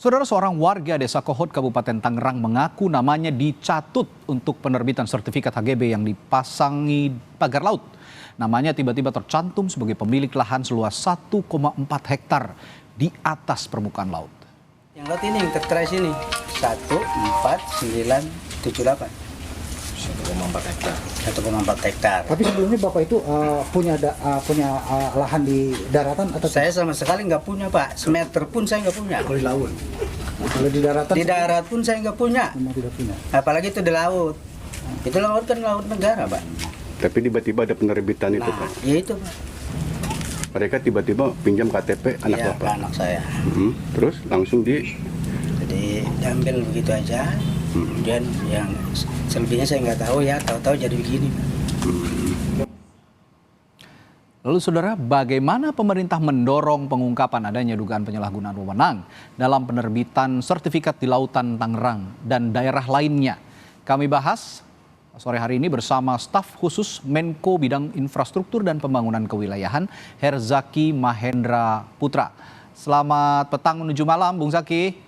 Saudara, seorang warga Desa Kohot, Kabupaten Tangerang mengaku namanya dicatut untuk penerbitan sertifikat HGB yang dipasangi pagar laut. Namanya tiba-tiba tercantum sebagai pemilik lahan seluas 1,4 hektar di atas permukaan laut. Yang laut ini yang tertera sini 14978. 1,4 hektar. 1,4 hektar. Tapi sebelumnya Bapak itu punya lahan di daratan atau Saya sama sekali nggak punya, Pak. Semeter pun saya nggak punya. di laut? Kalau di daratan? Di darat pun saya nggak punya. Memang tidak punya. Apalagi itu di laut. Itu laut kan laut negara, Pak. Tapi tiba-tiba ada penerbitan itu, Nah, Pak. ya itu, Pak. Mereka tiba-tiba pinjam KTP anak Ya, Bapak. anak saya. Terus langsung Jadi diambil begitu aja. Kemudian yang selebihnya saya nggak tahu ya. Tahu-tahu jadi begini, Pak. Lalu saudara, bagaimana pemerintah mendorong pengungkapan adanya dugaan penyalahgunaan wewenang dalam penerbitan sertifikat di Lautan Tangerang dan daerah lainnya? Kami bahas sore hari ini bersama staf khusus Menko Bidang Infrastruktur dan Pembangunan Kewilayahan, Herzaki Mahendra Putra. Selamat petang menuju malam, Bung Zaki.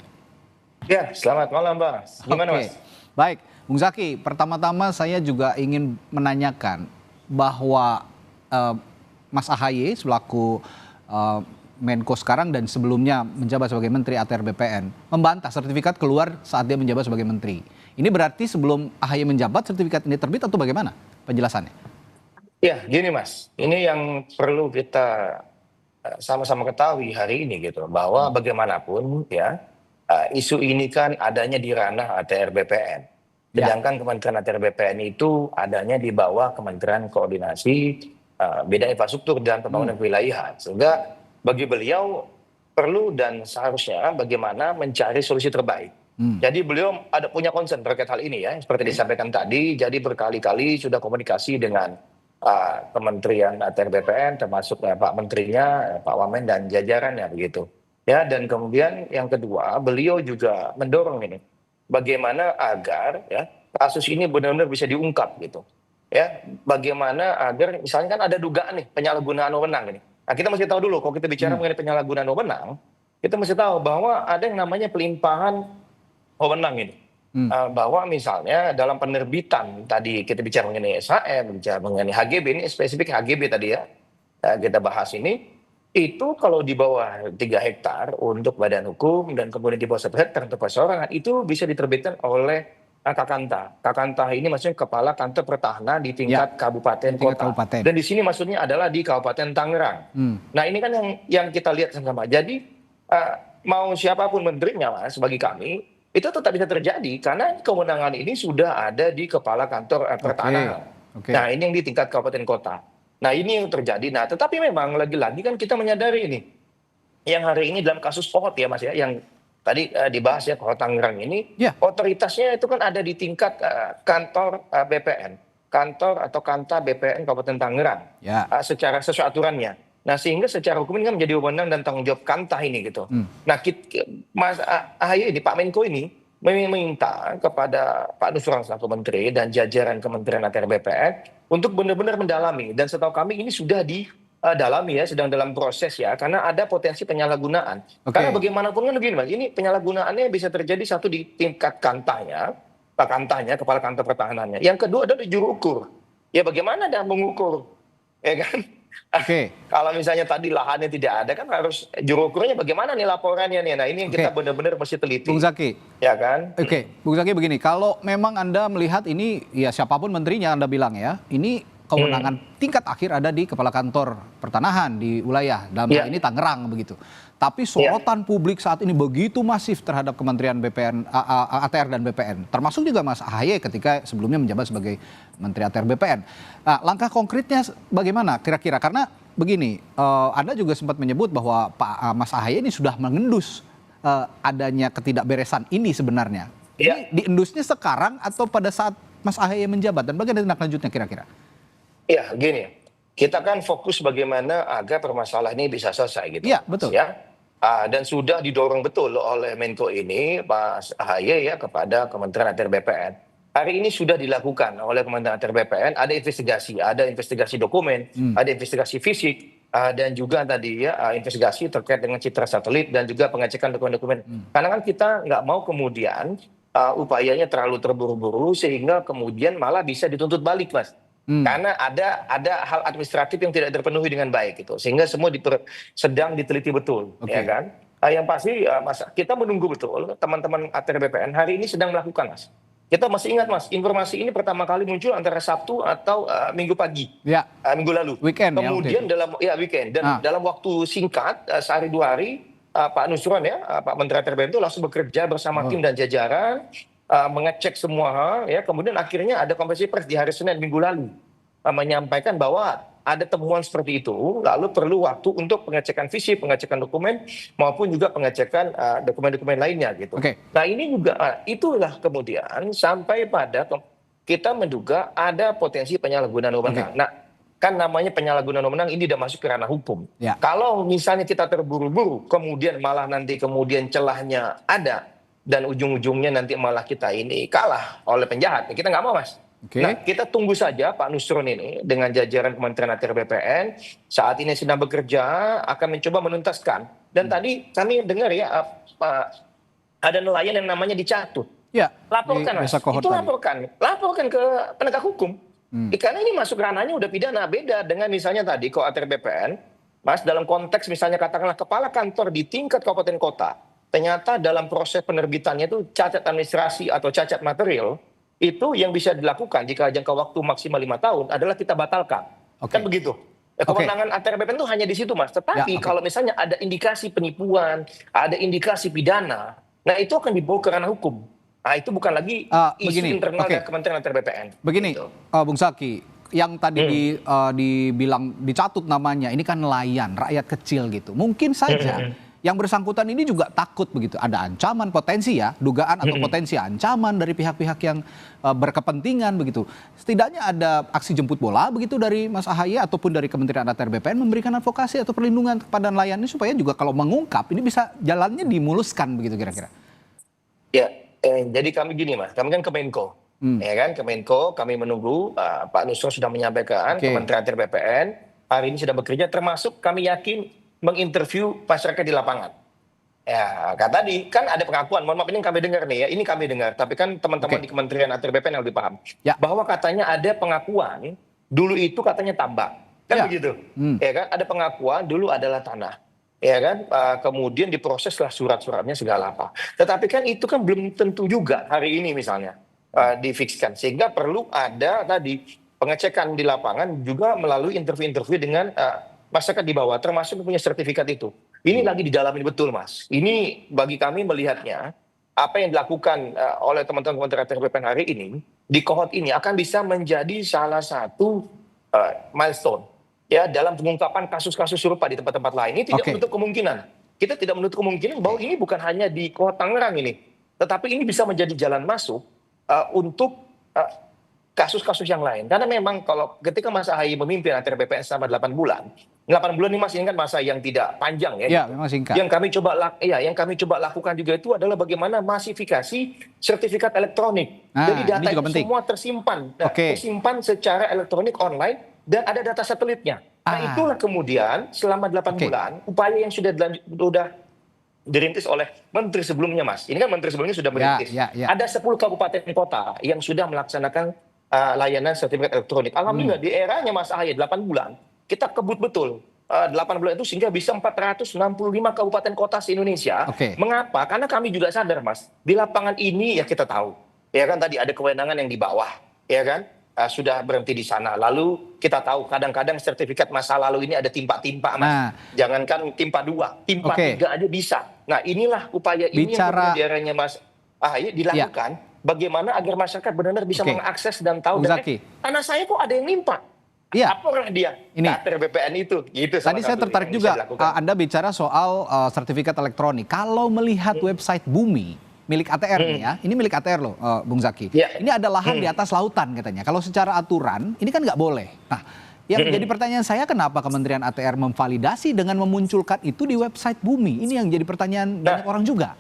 Ya, selamat malam, Mas. Gimana, Oke. Mas? Baik, Bung Zaki, pertama-tama saya juga ingin menanyakan bahwa Mas AHY selaku Menko sekarang dan sebelumnya menjabat sebagai Menteri ATR BPN membantah sertifikat keluar saat dia menjabat sebagai Menteri. Ini berarti sebelum AHY menjabat sertifikat ini terbit atau bagaimana penjelasannya? Ya, gini, Mas. Ini yang perlu kita sama-sama ketahui hari ini gitu, bahwa bagaimanapun ya isu ini kan adanya di ranah ATR BPN. Ya. Sedangkan Kementerian ATR BPN itu adanya di bawah Kementerian Koordinasi Bidang Infrastruktur dan Pembangunan Kewilayahan. Sehingga bagi beliau perlu dan seharusnya bagaimana mencari solusi terbaik. Jadi beliau ada punya concern terkait hal ini ya, seperti disampaikan tadi. Jadi berkali-kali sudah komunikasi dengan Kementerian ATR BPN, termasuk Pak Menterinya, Pak Wamen dan jajarannya begitu. Ya, dan kemudian yang kedua, beliau juga mendorong ini bagaimana agar ya kasus ini benar-benar bisa diungkap gitu. Ya, bagaimana agar misalnya kan ada dugaan nih penyalahgunaan wewenang ini. Nah, kita mesti tahu dulu kalau kita bicara mengenai penyalahgunaan wewenang, kita mesti tahu bahwa ada yang namanya pelimpahan wewenang ini. Bahwa misalnya dalam penerbitan tadi kita bicara mengenai SHM, bicara mengenai HGB, ini spesifik HGB tadi ya, kita bahas ini. Itu kalau di bawah 3 hektar untuk badan hukum dan kemudian di bawah 1 hektar untuk perseorangan itu bisa diterbitkan oleh Kakanta. Kakanta ini maksudnya Kepala Kantor Pertahanan di tingkat kabupaten tingkat kota. kabupaten. Dan di sini maksudnya adalah di Kabupaten Tangerang. Nah ini kan yang kita lihat sama. Jadi mau siapapun menterinya, Mas, bagi kami itu tetap bisa terjadi karena kewenangan ini sudah ada di Kepala Kantor Pertahanan. Oke. Nah ini yang di tingkat kabupaten kota. Nah ini yang terjadi. Nah tetapi memang lagi-lagi kan kita menyadari ini. Yang hari ini dalam kasus Kohot ya Mas ya. Yang tadi dibahas ya Kohot Tangerang ini. Ya. Otoritasnya itu kan ada di tingkat kantor BPN. Kantor atau Kanta BPN Kabupaten Tangerang. Ya. Secara sesuai aturannya. Nah sehingga secara hukum ini kan menjadi wewenang dan tanggung jawab Kanta ini gitu. Nah Mas AHY ini, Pak Menko ini meminta kepada Pak Nusron selaku Menteri dan jajaran Kementerian ATR BPN untuk benar-benar mendalami, dan setahu kami ini sudah didalami ya, sedang dalam proses ya, karena ada potensi penyalahgunaan. Karena bagaimanapun kan begini Mas, ini penyalahgunaannya bisa terjadi satu di tingkat kantanya, Pak Kantanya, Kepala Kantor Pertahanannya. Yang kedua adalah juru ukur. Ya bagaimana dia mengukur, ya kan? Kalau misalnya tadi lahannya tidak ada kan harus juru ukurnya bagaimana nih laporannya nih. Nah ini yang kita benar-benar mesti teliti. Bung Zaki. Ya kan? Bung Zaki begini, kalau memang Anda melihat ini ya siapapun menterinya Anda bilang ya, ini kewenangan tingkat akhir ada di Kepala Kantor Pertanahan di wilayah, dalam hal ini Tangerang begitu. Tapi sorotan publik saat ini begitu masif terhadap Kementerian BPN, ATR dan BPN. Termasuk juga Mas AHY ketika sebelumnya menjabat sebagai Menteri ATR BPN. Nah, langkah konkretnya bagaimana kira-kira? Karena begini, Anda juga sempat menyebut bahwa Mas AHY ini sudah mengendus adanya ketidakberesan ini sebenarnya. Ini diendusnya sekarang atau pada saat Mas AHY menjabat? Dan bagaimana tindak lanjutnya kira-kira? Ya, gini. Kita kan fokus bagaimana agar permasalahan ini bisa selesai gitu. Iya, betul. Ya. Dan sudah didorong betul oleh Menko ini, Pak AHY ya, kepada Kementerian ATR BPN. Hari ini sudah dilakukan oleh Kementerian ATR BPN, ada investigasi dokumen, ada investigasi fisik, dan juga tadi ya investigasi terkait dengan citra satelit dan juga pengecekan dokumen-dokumen. Karena kan kita nggak mau kemudian upayanya terlalu terburu-buru sehingga kemudian malah bisa dituntut balik, Mas. Karena ada hal administratif yang tidak terpenuhi dengan baik gitu, sehingga semua sedang diteliti betul, ya kan? Yang pasti Mas, kita menunggu betul teman-teman ATR BPN hari ini sedang melakukan, Mas. Kita masih ingat, Mas, informasi ini pertama kali muncul antara Sabtu atau Minggu pagi, minggu lalu. Weekend ya. Kemudian weekend dan dalam waktu singkat sehari 2 hari Pak Nusron ya, Pak Menteri ATR BPN itu langsung bekerja bersama tim dan jajaran mengecek semua hal ya. Kemudian akhirnya ada konferensi pers di hari Senin minggu lalu menyampaikan bahwa ada temuan seperti itu, lalu perlu waktu untuk pengecekan visi, pengecekan dokumen, maupun juga pengecekan dokumen-dokumen lainnya gitu. Nah ini juga itulah kemudian sampai pada kita menduga ada potensi penyalahgunaan wewenang. Nah kan namanya penyalahgunaan wewenang ini tidak masuk ke ranah hukum. Kalau misalnya kita terburu-buru, kemudian malah nanti kemudian celahnya ada, dan ujung-ujungnya nanti malah kita ini kalah oleh penjahat, kita nggak mau, Mas. Nah, kita tunggu saja Pak Nusron ini dengan jajaran Kementerian ATR BPN saat ini sedang bekerja akan mencoba menuntaskan. Dan tadi kami dengar ya ada nelayan yang namanya dicatut. Laporkan, Mas. Itu laporkan ke penegak hukum. Karena ini masuk ranahnya udah pidana, beda dengan misalnya tadi kalau ATR BPN, Mas, dalam konteks misalnya katakanlah kepala kantor di tingkat kabupaten kota, ternyata dalam proses penerbitannya itu cacat administrasi atau cacat material, itu yang bisa dilakukan jika jangka waktu maksimal 5 tahun adalah kita batalkan. Kan begitu. Kewenangan ATR BPN itu hanya di situ, Mas. Tetapi kalau misalnya ada indikasi penipuan, ada indikasi pidana, nah itu akan dibawa ke ranah hukum. Nah itu bukan lagi isu internal dari Kementerian ATR BPN. Begini, gitu. Bung Zaki, yang tadi dibilang dicatut namanya, ini kan nelayan, rakyat kecil gitu. Mungkin saja yang bersangkutan ini juga takut begitu. Ada ancaman potensi ya, dugaan atau potensi ancaman dari pihak-pihak yang berkepentingan begitu. Setidaknya ada aksi jemput bola begitu dari Mas AHY ataupun dari Kementerian ATR BPN memberikan advokasi atau perlindungan kepada nelayan ini supaya juga kalau mengungkap ini bisa jalannya dimuluskan begitu kira-kira. Ya, jadi kami gini, Mas, kami kan Kemenko. Ya kan, Kemenko kami menunggu Pak Nusron sudah menyampaikan Kementerian ATR BPN hari ini sudah bekerja, termasuk kami yakin menginterview masyarakat di lapangan. Ya, kata tadi kan ada pengakuan, mohon maaf ini kami dengar nih ya, ini kami dengar, tapi kan teman-teman di Kementerian ATR BPN yang lebih paham. Bahwa katanya ada pengakuan, dulu itu katanya tambak, kan begitu. Ya kan, ada pengakuan dulu adalah tanah. Ya kan, kemudian diproseslah surat-suratnya segala apa. Tetapi kan itu kan belum tentu juga hari ini misalnya difikskan, sehingga perlu ada tadi pengecekan di lapangan juga melalui interview-interview dengan masyarakat di bawah, termasuk yang punya sertifikat itu. Ini lagi didalami betul, Mas. Ini bagi kami melihatnya, apa yang dilakukan oleh teman-teman Kementerian ATR BPN hari ini, di kohort ini akan bisa menjadi salah satu milestone ya dalam pengungkapan kasus-kasus serupa di tempat-tempat lain. Ini tidak menutup kemungkinan. Kita tidak menutup kemungkinan bahwa ini bukan hanya di kohort Tangerang ini, tetapi ini bisa menjadi jalan masuk untuk kasus-kasus yang lain. Karena memang kalau ketika Mas AHY memimpin ATR BPN selama 8 bulan, 8 bulan ini Mas, ini kan masa yang tidak panjang ya. Ya, memang singkat. Yang kami coba lakukan juga itu adalah bagaimana masifikasi sertifikat elektronik. Jadi data itu semua tersimpan, tersimpan secara elektronik online dan ada data satelitnya. Nah, itulah kemudian selama 8 bulan upaya yang sudah dirintis oleh menteri sebelumnya, Mas. Ini kan menteri sebelumnya sudah merintis. Ada 10 kabupaten kota yang sudah melaksanakan layanan sertifikat elektronik. Alhamdulillah di eranya Mas AHY 8 bulan, kita kebut betul. 8 bulan itu sehingga bisa 465 kabupaten kota se-Indonesia. Mengapa? Karena kami juga sadar, Mas, di lapangan ini ya kita tahu. Ya kan tadi ada kewenangan yang di bawah, ya kan? Sudah berhenti di sana. Lalu kita tahu kadang-kadang sertifikat masa lalu ini ada timpa-timpa, Mas. Jangankan timpa 2, timpa 3 aja bisa. Nah, inilah upaya ini yang di eranya Mas AHY dilakukan. Bagaimana agar masyarakat benar-benar bisa mengakses dan tahu tanah saya kok ada yang nimpa. Apakah dia ATR BPN itu? Gitu. Tadi saya tertarik juga Anda bicara soal sertifikat elektronik. Kalau melihat website Bumi milik ATR nih ya, ini milik ATR loh, Bung Zaki. Ini ada lahan di atas lautan katanya. Kalau secara aturan ini kan nggak boleh. Nah, yang jadi pertanyaan saya, kenapa Kementerian ATR memvalidasi dengan memunculkan itu di website Bumi? Ini yang jadi pertanyaan banyak orang juga.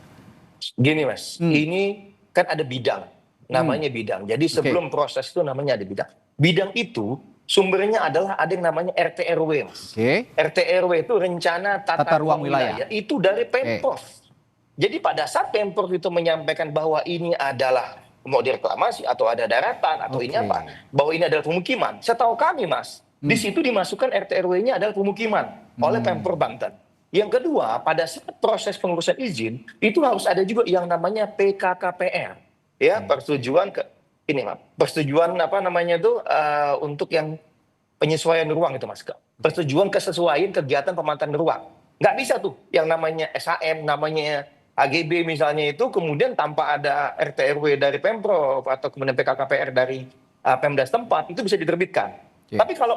Gini, Mas, ini kan ada bidang, namanya bidang. Jadi sebelum proses itu namanya ada bidang. Bidang itu sumbernya adalah ada yang namanya RT RW, Mas. Oke. RT RW itu rencana tata ruang wilayah itu dari Pemprov. Jadi pada saat Pemprov itu menyampaikan bahwa ini adalah mau direklamasi atau ada daratan atau ini apa, bahwa ini adalah pemukiman. Setahu kami, Mas, di situ dimasukkan RT RW-nya adalah pemukiman oleh Pemprov Banten. Yang kedua, pada saat proses pengurusan izin itu harus ada juga yang namanya PKKPR, ya, persetujuan persetujuan apa namanya itu untuk yang penyesuaian ruang itu, Mas. Persetujuan kesesuaian kegiatan pemanfaatan ruang. Nggak bisa tuh yang namanya SHM, namanya AGB misalnya itu kemudian tanpa ada RT RW dari Pemprov atau kemudian PKKPR dari Pemda setempat itu bisa diterbitkan. Tapi kalau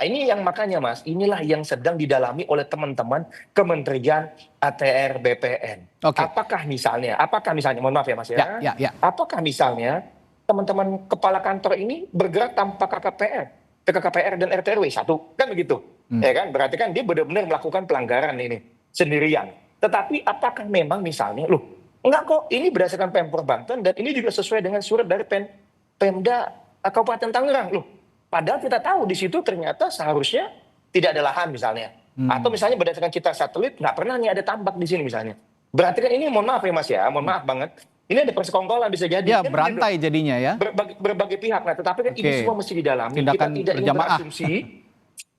ini yang makanya, Mas, inilah yang sedang didalami oleh teman-teman Kementerian ATR BPN. Apakah misalnya, mohon maaf ya, Mas ya. Apakah misalnya teman-teman kepala kantor ini bergerak tanpa PKKPR dan RT RW satu, kan begitu? Ya kan, berarti kan dia benar-benar melakukan pelanggaran ini sendirian. Tetapi apakah memang misalnya, enggak kok, ini berdasarkan Pemprov Banten dan ini juga sesuai dengan surat dari Pemda Kabupaten Tangerang, padahal kita tahu di situ ternyata seharusnya tidak ada lahan misalnya. Atau misalnya berdasarkan kita satelit, nggak pernah nih ada tambak di sini misalnya. Berarti kan ini mohon maaf ya, Mas ya, mohon maaf banget. Ini ada persekongkolan bisa jadi. Ya, kan berantai gitu. jadinya ya. Berbagai pihak. Nah, tetapi kan ini semua mesti didalami. Kita tidak ingin berasumsi.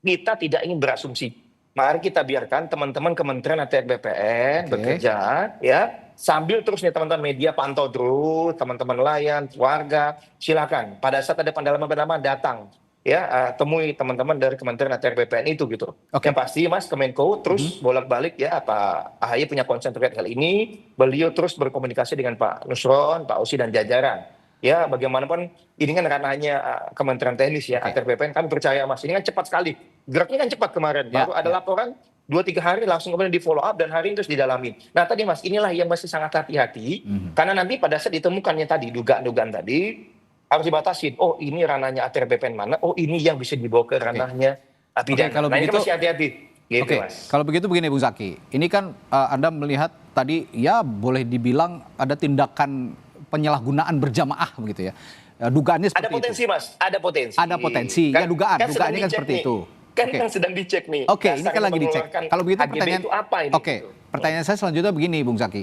Kita tidak ingin berasumsi. Mari kita biarkan teman-teman Kementerian ATR BPN bekerja, ya, sambil terus nih teman-teman media pantau terus, teman-teman nelayan, warga, silakan. Pada saat ada pendalaman-pendalaman datang, ya, temui teman-teman dari Kementerian ATR BPN itu gitu. Yang pasti, Mas, Kemenko terus bolak-balik ya, Pak AHY punya konsen terkait hal ini, beliau terus berkomunikasi dengan Pak Nusron, Pak Osi dan jajaran. Ya, bagaimanapun ini kan ranahnya Kementerian Teknis ya, ATR BPN, kami percaya, Mas, ini kan cepat sekali. Geraknya kan cepat kemarin, baru ada laporan 2-3 hari langsung kemudian di follow up dan hari ini terus didalamin. Nah tadi, Mas, inilah yang masih sangat hati-hati, karena nanti pada saat ditemukannya tadi, dugaan-dugaan tadi, harus dibatasin, oh ini ranahnya ATR BPN mana, oh ini yang bisa dibawa ke ranahnya pidana. Kalau begitu, ini masih hati-hati. Gitu, Mas. Kalau begitu begini Bung Zaki, ini kan Anda melihat tadi ya boleh dibilang ada tindakan penyalahgunaan berjamaah begitu ya. Dugaannya seperti ada potensi, itu. Mas, ada potensi. Ada potensi, ya dugaannya kan seperti itu. Kan sedang dicek nih. Ini kan lagi dicek. Kalau begitu pertanyaan itu apa ini? Pertanyaan saya selanjutnya begini Bung Zaki.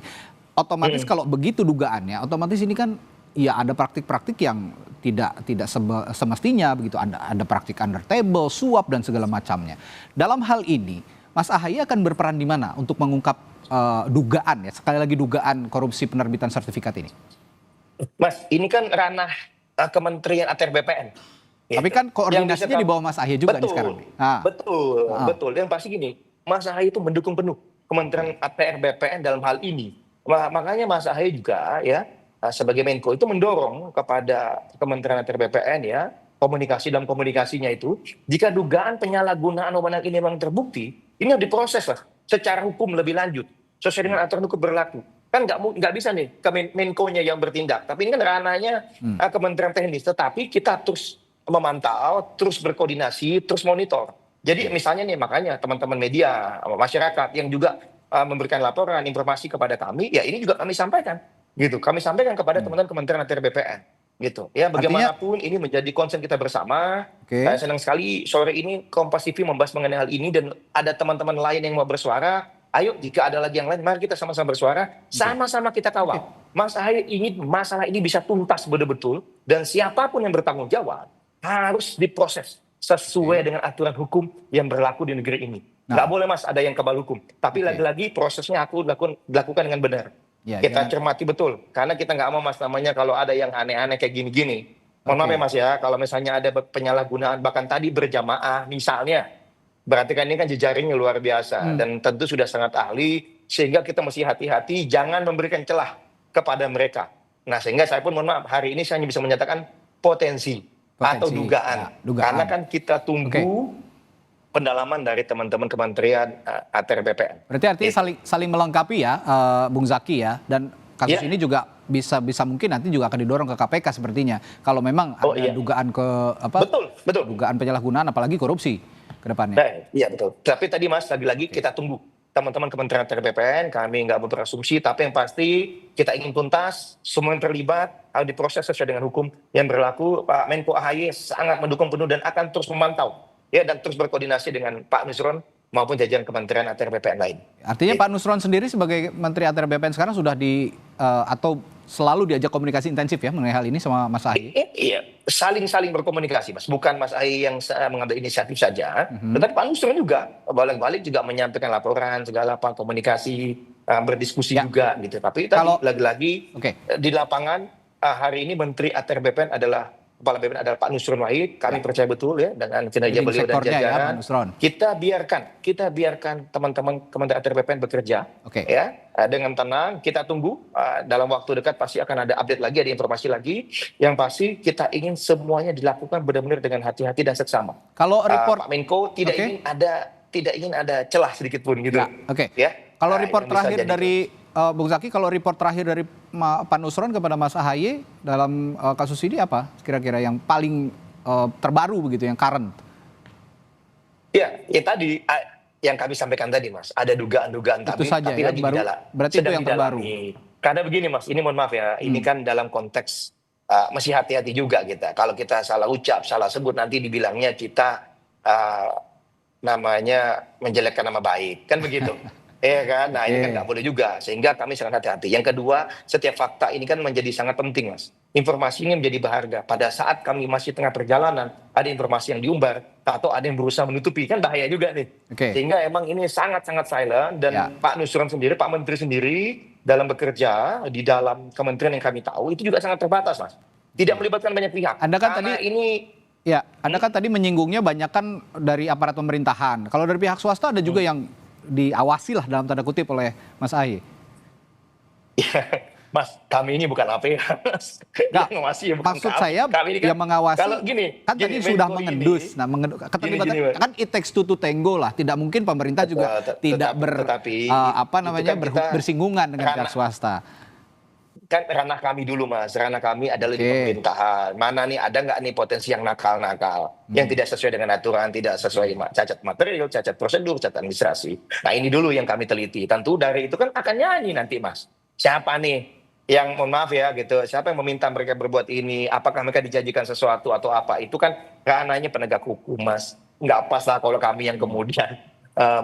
Otomatis kalau begitu dugaannya, otomatis ini kan ya ada praktik-praktik yang tidak semestinya begitu. Ada praktik under table, suap dan segala macamnya. Dalam hal ini, Mas AHY akan berperan di mana untuk mengungkap dugaan ya, sekali lagi dugaan korupsi penerbitan sertifikat ini? Mas, ini kan ranah Kementerian ATR BPN. Tapi kan koordinasinya di bawah Mas AHY juga nih sekarang. Betul. Yang pasti gini, Mas AHY itu mendukung penuh Kementerian ATR BPN dalam hal ini. Makanya Mas AHY juga ya sebagai Menko itu mendorong kepada Kementerian ATR BPN ya dalam komunikasinya itu, jika dugaan penyalahgunaan wewenang ini memang terbukti, ini harus diproses lah secara hukum lebih lanjut sesuai dengan aturan hukum berlaku. Kan nggak bisa nih Menko-nya yang bertindak, tapi ini kan ranahnya Kementerian Teknis. Tetapi kita terus memantau, terus berkoordinasi, terus monitor. Jadi misalnya nih, makanya teman-teman media, masyarakat yang juga memberikan laporan, informasi kepada kami, ya ini juga kami sampaikan, gitu. Kami sampaikan kepada teman-teman Kementerian ATR BPN, gitu. Ya bagaimanapun ini menjadi concern kita bersama. Saya senang sekali sore ini Kompas TV membahas mengenai hal ini dan ada teman-teman lain yang mau bersuara. Ayo, jika ada lagi yang lain, mari kita sama-sama bersuara, sama-sama kita kawal. Mas AHY ingin masalah ini bisa tuntas betul-betul dan siapapun yang bertanggung jawab harus diproses sesuai dengan aturan hukum yang berlaku di negeri ini. Nggak boleh, Mas, ada yang kebal hukum. Tapi lagi-lagi prosesnya aku lakukan dengan benar. Kita cermati betul. Karena kita nggak mau, Mas, namanya kalau ada yang aneh-aneh kayak gini-gini. Mohon maaf ya, Mas ya, kalau misalnya ada penyalahgunaan, bahkan tadi berjamaah misalnya, berarti kan ini kan jejaringnya luar biasa. Dan tentu sudah sangat ahli, sehingga kita mesti hati-hati, jangan memberikan celah kepada mereka. Nah, sehingga saya pun mohon maaf, hari ini saya hanya bisa menyatakan potensi. Atau dugaan. Karena kan kita tunggu pendalaman dari teman-teman Kementerian ATR BPN. Berarti artinya saling melengkapi ya, Bung Zaki ya, dan kasus ini juga bisa mungkin nanti juga akan didorong ke KPK sepertinya. Kalau memang ada dugaan dugaan penyalahgunaan apalagi korupsi ke depannya. Iya betul. Tapi tadi, Mas, lagi-lagi kita tunggu teman-teman Kementerian ATR BPN, kami nggak mau berasumsi, tapi yang pasti kita ingin tuntas, semua yang terlibat harus diproses sesuai dengan hukum yang berlaku. Pak Menko AHY sangat mendukung penuh dan akan terus memantau, ya, dan terus berkoordinasi dengan Pak Nusron maupun jajaran Kementerian ATR BPN lain. Artinya Pak Nusron sendiri sebagai Menteri ATR BPN sekarang sudah atau selalu diajak komunikasi intensif ya mengenai hal ini sama Mas AHY? Iya, saling berkomunikasi, Mas. Bukan Mas AHY yang mengambil inisiatif saja, tetapi Pak Nusron juga balik-balik juga menyampaikan laporan, segala apa komunikasi, berdiskusi juga gitu. Tapi tadi lagi-lagi di lapangan hari ini Menteri ATR BPN adalah Kepala BPN adalah Pak Nusron Wahid. Kami percaya betul ya dengan kinerja beliau dan jajaran. Kita biarkan teman-teman Kementerian ATR BPN bekerja ya dengan tenang. Kita tunggu dalam waktu dekat pasti akan ada update lagi, ada informasi lagi. Yang pasti kita ingin semuanya dilakukan benar-benar dengan hati-hati dan seksama. Kalau report Pak Menko tidak ingin ada celah sedikit pun gitu. Ya. Kalau report terakhir dari Bung Zaki, kalau report terakhir dari Pak Nusron kepada Mas AHY dalam kasus ini apa kira-kira yang paling terbaru begitu, yang current? Ya tadi yang kami sampaikan tadi, Mas, ada dugaan-dugaan tapi ya, lagi baru, berarti itu yang terbaru. Karena begini, Mas, ini mohon maaf ya, ini kan dalam konteks masih hati-hati juga kita. Kalau kita salah ucap, salah sebut nanti dibilangnya kita namanya menjelekkan nama baik, kan begitu. Iya kan, nah ini kan nggak boleh juga, sehingga kami sangat hati-hati. Yang kedua, setiap fakta ini kan menjadi sangat penting, Mas. Informasi ini menjadi berharga. Pada saat kami masih tengah perjalanan, ada informasi yang diumbar, atau ada yang berusaha menutupi, kan bahaya juga nih. Sehingga emang ini sangat-sangat silent, dan Pak Nusron sendiri, Pak Menteri sendiri, dalam bekerja, di dalam kementerian yang kami tahu, itu juga sangat terbatas, Mas. Tidak melibatkan banyak pihak. Anda kan tadi menyinggungnya banyak kan dari aparat pemerintahan. Kalau dari pihak swasta ada juga yang diawasi lah dalam tanda kutip oleh Mas AHY. Mas, kami ini bukan apa ya, Mas. Nggak, maksud saya kami yang mengawasi. Kalau gini, kan tadi sudah mengendus. Nah, keterlibatan kan it takes two to tango lah. Tidak mungkin pemerintah juga tidak bersinggungan dengan pihak swasta. Kan ranah kami dulu, Mas, ranah kami adalah di pemerintahan. Mana nih, ada nggak nih potensi yang nakal-nakal, yang tidak sesuai dengan aturan, tidak sesuai cacat material, cacat prosedur, cacat administrasi. Nah ini dulu yang kami teliti. Tentu dari itu kan akan nyanyi nanti, Mas. Siapa nih yang, mohon maaf ya gitu, siapa yang meminta mereka berbuat ini, apakah mereka dijanjikan sesuatu atau apa, itu kan ranahnya penegak hukum, Mas. Nggak pas lah kalau kami yang kemudian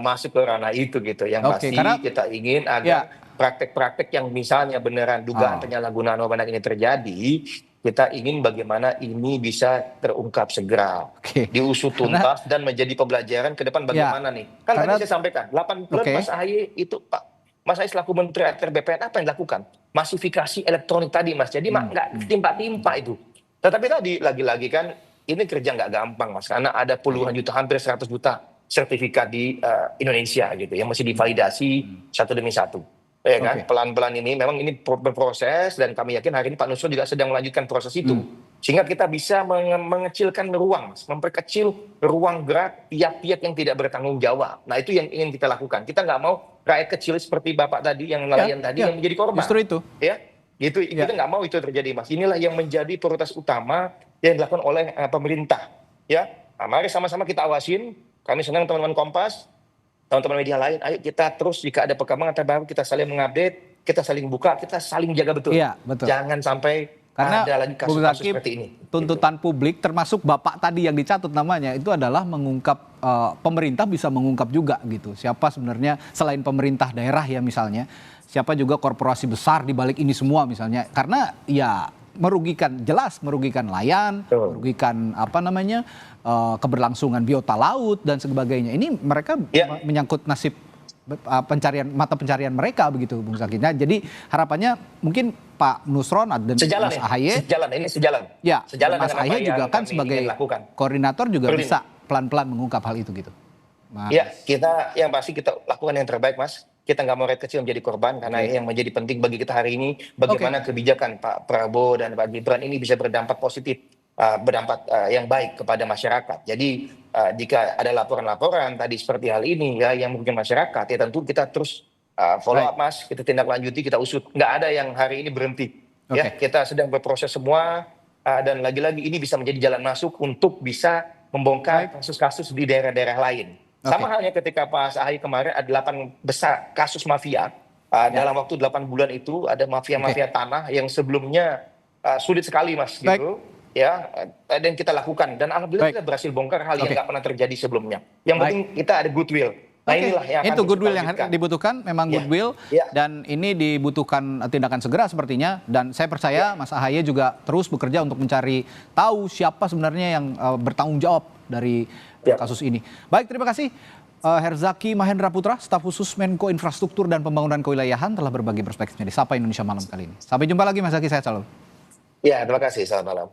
masuk ke ranah itu gitu. Yang pasti kita ingin agar praktek-praktek yang misalnya beneran dugaan penyalahgunaan wewenang ini terjadi, kita ingin bagaimana ini bisa terungkap segera, diusut tuntas dan menjadi pembelajaran ke depan bagaimana nih. Kan tadi saya sampaikan, 8 bulan Mas AHY itu, Pak, Mas AHY selaku Menteri ATR BPN apa yang dilakukan? Masifikasi elektronik tadi, Mas. Jadi nggak timpa-timpa itu. Tetapi tadi lagi-lagi kan ini kerja nggak gampang, Mas, karena ada puluhan juta, hampir 100 juta sertifikat di Indonesia gitu yang mesti divalidasi satu demi satu. Ya kan, pelan-pelan ini memang ini berproses, dan kami yakin hari ini Pak Nusron juga sedang melanjutkan proses itu. Sehingga kita bisa mengecilkan ruang, Mas, memperkecil ruang gerak pihak-pihak yang tidak bertanggung jawab. Nah itu yang ingin kita lakukan. Kita nggak mau rakyat kecil seperti Bapak tadi, yang nelayan tadi, yang menjadi korban. Justru itu. Ya, gitu. Kita nggak mau itu terjadi, Mas. Inilah yang menjadi prioritas utama yang dilakukan oleh pemerintah. Ya, nah, mari sama-sama kita awasin. Kami senang teman-teman Kompas, teman-teman media lain, ayo kita terus jika ada perkembangan terbaru kita saling mengupdate, kita saling buka, kita saling jaga betul. Iya, betul. Jangan sampai ada lagi kasus-kasus seperti ini. Tuntutan publik termasuk Bapak tadi yang dicatat namanya itu adalah mengungkap, pemerintah bisa mengungkap juga gitu. Siapa sebenarnya selain pemerintah daerah ya misalnya, siapa juga korporasi besar di balik ini semua misalnya. Karena ya jelas merugikan nelayan, merugikan keberlangsungan biota laut dan sebagainya. Ini mereka menyangkut nasib mata pencarian mereka begitu, Bung Zaki. Nah, jadi harapannya mungkin Pak Nusron dan Mas AHY sejalan. Ya, Mas AHY juga kan sebagai koordinator juga bisa pelan-pelan mengungkap hal itu gitu. Ya, yang pasti kita lakukan yang terbaik, Mas. Kita nggak mau rakyat kecil menjadi korban, karena yang menjadi penting bagi kita hari ini bagaimana kebijakan Pak Prabowo dan Pak Gibran ini bisa berdampak positif, berdampak yang baik kepada masyarakat. Jadi jika ada laporan-laporan tadi seperti hal ini ya yang merugikan masyarakat, ya tentu kita terus follow up, Mas, kita tindak lanjuti, kita usut. Nggak ada yang hari ini berhenti. Ya, kita sedang berproses semua, dan lagi-lagi ini bisa menjadi jalan masuk untuk bisa membongkar kasus-kasus di daerah-daerah lain. Sama halnya ketika Pak Ahy kemarin ada 8 besar kasus mafia. Dalam waktu 8 bulan itu ada mafia-mafia tanah yang sebelumnya sulit sekali Mas Baik. gitu. Ya, dan kita lakukan dan alhamdulillah Baik. kita berhasil bongkar hal yang Oke. nggak pernah terjadi sebelumnya. Yang Baik. penting kita ada goodwill. Nah, Oke, inilah yang akan itu kita goodwill yang lanjutkan. dibutuhkan, memang Ya. goodwill, Ya. dan ini dibutuhkan tindakan segera sepertinya. Dan saya percaya Mas Ahaye juga terus bekerja untuk mencari tahu siapa sebenarnya yang bertanggung jawab dari Ya. kasus ini. Baik, terima kasih Herzaki Mahendra Putra, staf khusus Menko Infrastruktur dan Pembangunan Kewilayahan telah berbagi perspektifnya di Sapa Indonesia Malam kali ini. Sampai jumpa lagi Mas Zaki, sehat selalu. Ya, terima kasih. Selamat malam.